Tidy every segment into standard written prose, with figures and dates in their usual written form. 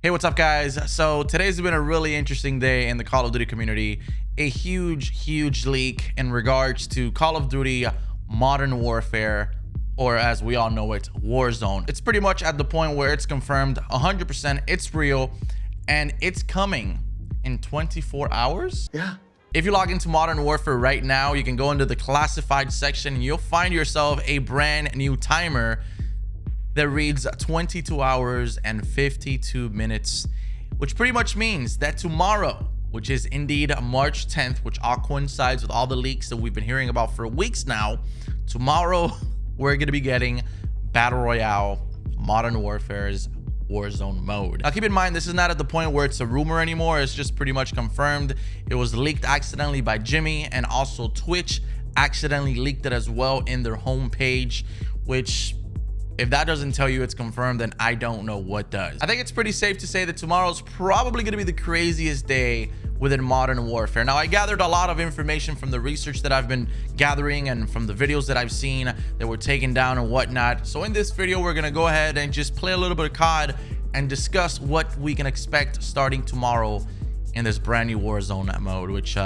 Hey, what's up, guys? So today's been a really interesting day in the Call of Duty community. A huge leak in regards to Call of Duty Modern Warfare, or as we all know it, Warzone. It's pretty much at the point where it's confirmed 100% it's real and it's coming in 24 hours. Yeah. If you log into Modern Warfare right now, you can go into the classified section and you'll find yourself a brand new timer that reads 22 hours and 52 minutes, which pretty much means that tomorrow, which is indeed March 10th, which all coincides with all the leaks that we've been hearing about for weeks now, tomorrow we're going to be getting Battle Royale Modern Warfare's Warzone mode. Now keep in mind, this is not at the point where it's a rumor anymore. It's just pretty much confirmed. It was leaked accidentally by Jimmy, and also Twitch accidentally leaked it as well in their homepage, which, if that doesn't tell you it's confirmed, then I don't know what does. I think it's pretty safe to say that tomorrow's probably going to be the craziest day within Modern Warfare. Now, I gathered a lot of information from the research that I've been gathering and from the videos that I've seen that were taken down and whatnot. So in this video, we're going to go ahead and just play a little bit of COD and discuss what we can expect starting tomorrow in this brand new Warzone mode, which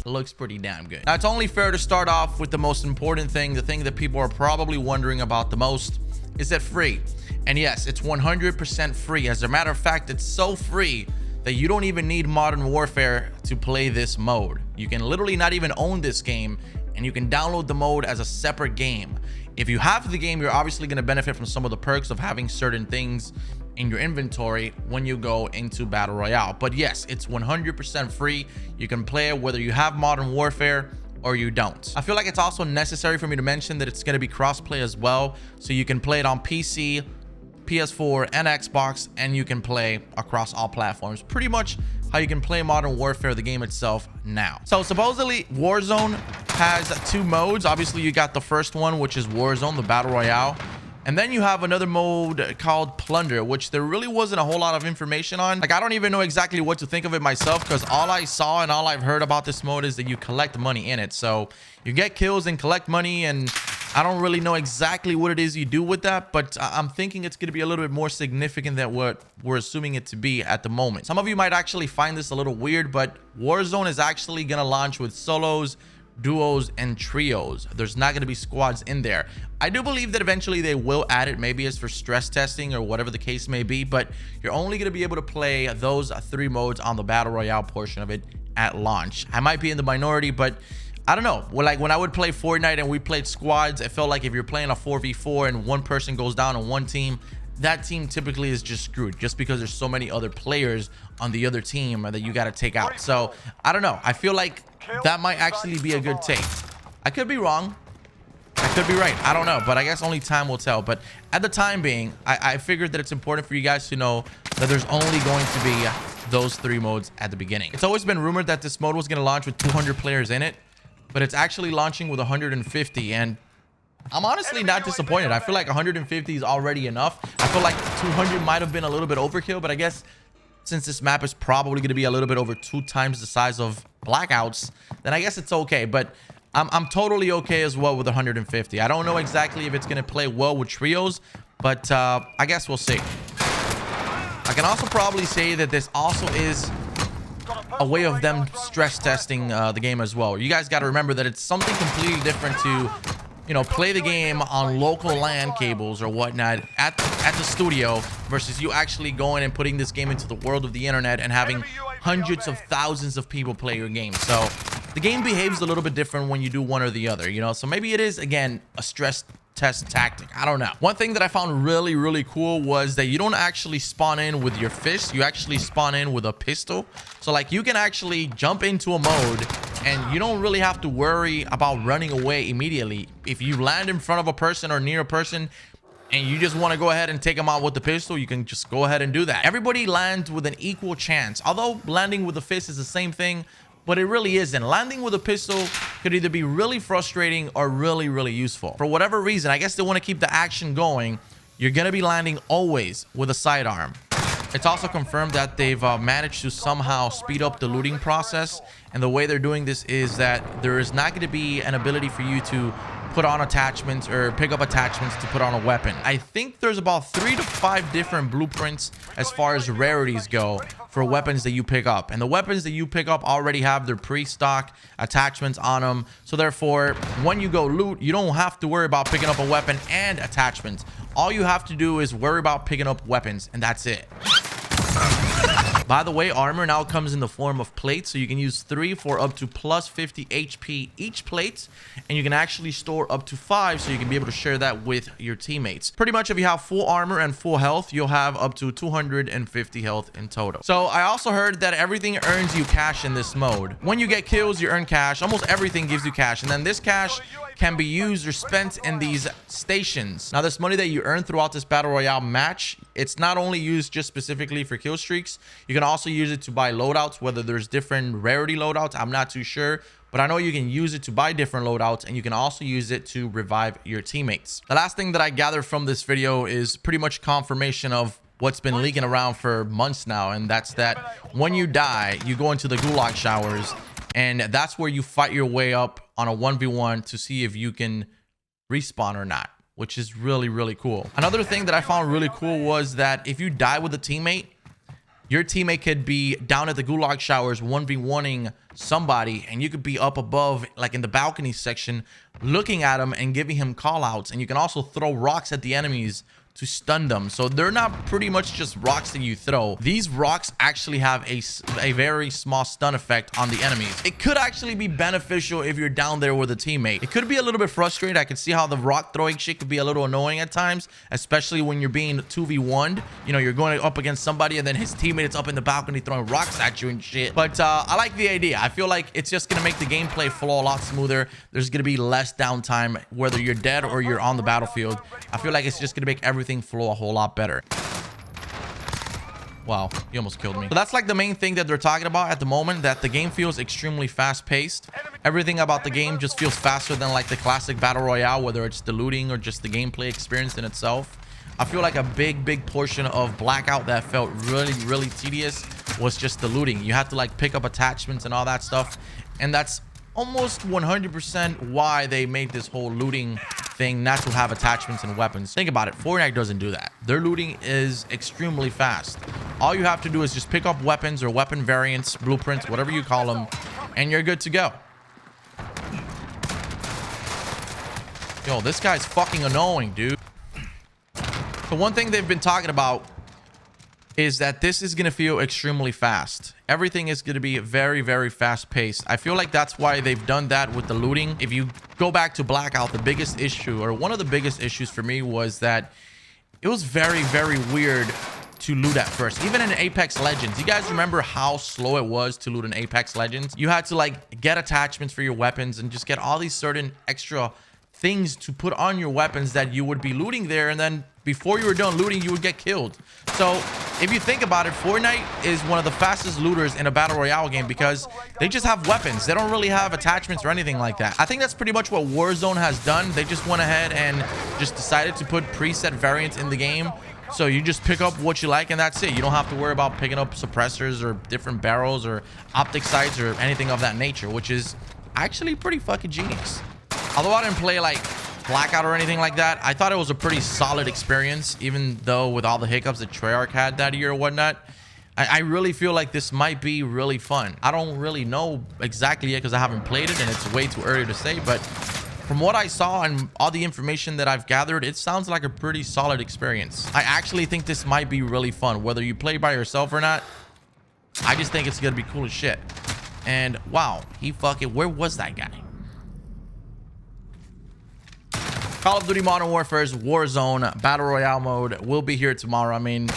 looks pretty damn good. Now, it's only fair to start off with the most important thing, the thing that people are probably wondering about the most. Is it free? And yes, it's 100% free. As a matter of fact, it's so free that you don't even need Modern Warfare to play this mode. You can literally not even own this game, and you can download the mode as a separate game. If you have the game, you're obviously going to benefit from some of the perks of having certain things in your inventory when you go into Battle Royale. But yes, it's 100% free. You can play it whether you have Modern Warfare or you don't. I feel like it's also necessary for me to mention that it's going to be crossplay as well, so you can play it on PC, PS4, and Xbox, and you can play across all platforms. Pretty much how you can play Modern Warfare, the game itself, now. So supposedly Warzone has two modes. Obviously, you got the first one, which is Warzone, the Battle Royale. And then you have another mode called Plunder, which there really wasn't a whole lot of information on. Like, I don't even know exactly what to think of it myself, because all I saw and all I've heard about this mode is that you collect money in it. So you get kills and collect money, and I don't really know exactly what it is you do with that, but I'm thinking it's going to be a little bit more significant than what we're assuming it to be at the moment. Some of you might actually find this a little weird, but Warzone is actually going to launch with solos, duos, and trios. There's not going to be squads in there. I do believe that eventually they will add it, maybe as for stress testing or whatever the case may be, but you're only going to be able to play those three modes on the Battle Royale portion of it at launch. I might be in the minority, but I don't know. Like when I would play Fortnite and we played squads, it felt like if you're playing a 4v4 and one person goes down on one team, that team typically is just screwed, just because there's so many other players on the other team that you got to take out. So I don't know. I feel like that might actually be a good take. I could be wrong. I could be right. I don't know, but I guess only time will tell. But at the time being, I figured that it's important for you guys to know that there's only going to be those three modes at the beginning. It's always been rumored that this mode was going to launch with 200 players in it, but it's actually launching with 150, and I'm honestly not disappointed. I feel like 150 is already enough. I feel like 200 might have been a little bit overkill, but I guess since this map is probably going to be a little bit over 2 times the size of Blackouts, then I guess it's okay. But I'm totally okay as well with 150. I don't know exactly if it's going to play well with trios, but I guess we'll see. I can also probably say that this also is a way of them stress testing the game as well. You guys got to remember that it's something completely different to, you know, play the game on local LAN cables or whatnot at the studio versus you actually going and putting this game into the world of the internet and having hundreds of thousands of people play your game. So the game behaves a little bit different when you do one or the other, you know. So maybe it is, again, a stress test tactic. I don't know. One thing that I found really cool was that you don't actually spawn in with your fist. You actually spawn in with a pistol. So like you can actually jump into a mode and you don't really have to worry about running away immediately. If you land in front of a person or near a person and you just want to go ahead and take them out with the pistol, you can just go ahead and do that. Everybody lands with an equal chance, although landing with a fist is the same thing, but it really isn't. Landing with a pistol could either be really frustrating or really useful. For whatever reason, I guess they want to keep the action going. You're going to be landing always with a sidearm. It's also confirmed that they've managed to somehow speed up the looting process. And the way they're doing this is that there is not going to be an ability for you to put on attachments or pick up attachments to put on a weapon. I think there's about 3 to 5 different blueprints as far as rarities go for weapons that you pick up, and the weapons that you pick up already have their pre-stock attachments on them. So therefore, when you go loot, you don't have to worry about picking up a weapon and attachments. All you have to do is worry about picking up weapons, and that's it. By the way, armor now comes in the form of plates, so you can use 3 for up to plus 50 HP each plate, and you can actually store up to 5, so you can be able to share that with your teammates. Pretty much, if you have full armor and full health, you'll have up to 250 health in total. So I also heard that everything earns you cash in this mode. When you get kills, you earn cash. Almost everything gives you cash, and then this cash can be used or spent in these stations. Now, this money that you earn throughout this battle royale match, it's not only used just specifically for kill streaks. You can also use it to buy loadouts, whether there's different rarity loadouts. I'm not too sure, but I know you can use it to buy different loadouts, and you can also use it to revive your teammates. The last thing that I gathered from this video is pretty much confirmation of what's been leaking around for months now, and that's that when you die, you go into the gulag showers, and that's where you fight your way up on a 1v1 to see if you can respawn or not, which is really, really cool. Another thing that I found really cool was that if you die with a teammate, your teammate could be down at the gulag showers 1v1ing somebody, and you could be up above, like in the balcony section, looking at him and giving him call outs. And you can also throw rocks at the enemies to stun them. So they're not pretty much just rocks that you throw. These rocks actually have a very small stun effect on the enemies. It could actually be beneficial if you're down there with a teammate. It could be a little bit frustrating. I could see how the rock throwing shit could be a little annoying at times, especially when you're being 2v1'd. You know, you're going up against somebody and then his teammate is up in the balcony throwing rocks at you and shit. But I like the idea. I feel like it's just gonna make the gameplay flow a lot smoother. There's gonna be less downtime, whether you're dead or you're on the battlefield. I feel like it's just gonna make everything flow a whole lot better. Wow, he almost killed me. So that's like the main thing that they're talking about at the moment, that the game feels extremely fast-paced. Everything about the game just feels faster than like the classic battle royale, whether it's the looting or just the gameplay experience in itself. I feel like a big portion of Blackout that felt really tedious was just the looting. You had to like pick up attachments and all that stuff, and that's almost 100% why they made this whole looting thing not to have attachments and weapons. Think about it, Fortnite doesn't do that. Their looting is extremely fast. All you have to do is just pick up weapons or weapon variants, blueprints, whatever you call them, and you're good to go. Yo, this guy's fucking annoying, dude. The one thing they've been talking about is that this is going to feel extremely fast. Everything is going to be very fast paced. I feel like that's why they've done that with the looting. If you go back to Blackout, the biggest issue, or one of the biggest issues for me, was that it was very weird to loot at first. Even in Apex Legends, you guys remember how slow it was to loot in Apex Legends? You had to like get attachments for your weapons and just get all these certain extra things to put on your weapons that you would be looting there, and then before you were done looting, you would get killed. So if you think about it, Fortnite is one of the fastest looters in a battle royale game because they just have weapons. They don't really have attachments or anything like that. I think that's pretty much what Warzone has done. They just went ahead and just decided to put preset variants in the game, so you just pick up what you like and that's it. You don't have to worry about picking up suppressors or different barrels or optic sights or anything of that nature, which is actually pretty fucking genius. Although I didn't play like Blackout or anything like that, I thought it was a pretty solid experience, even though with all the hiccups that Treyarch had that year or whatnot. I really feel like this might be really fun. I don't really know exactly yet because I haven't played it and it's way too early to say, but from what I saw and all the information that I've gathered, it sounds like a pretty solid experience. I actually think this might be really fun, whether you play by yourself or not. I just think it's gonna be cool as shit. And wow, he fucking, where was that guy? Call of Duty Modern Warfare's Warzone Battle Royale mode will be here tomorrow. I mean,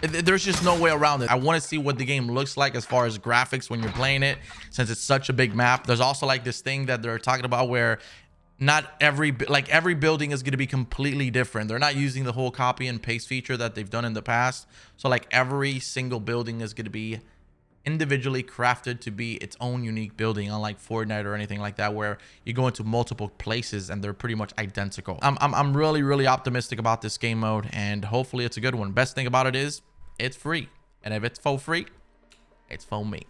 there's just no way around it. I want to see what the game looks like as far as graphics when you're playing it, since it's such a big map. There's also like this thing that they're talking about where not every building is going to be completely different. They're not using the whole copy and paste feature that they've done in the past. So like every single building is going to be individually crafted to be its own unique building, unlike Fortnite or anything like that, where you go into multiple places and they're pretty much identical. I'm really optimistic about this game mode, and hopefully it's a good one. Best thing about it is it's free, and if it's for free, it's for me.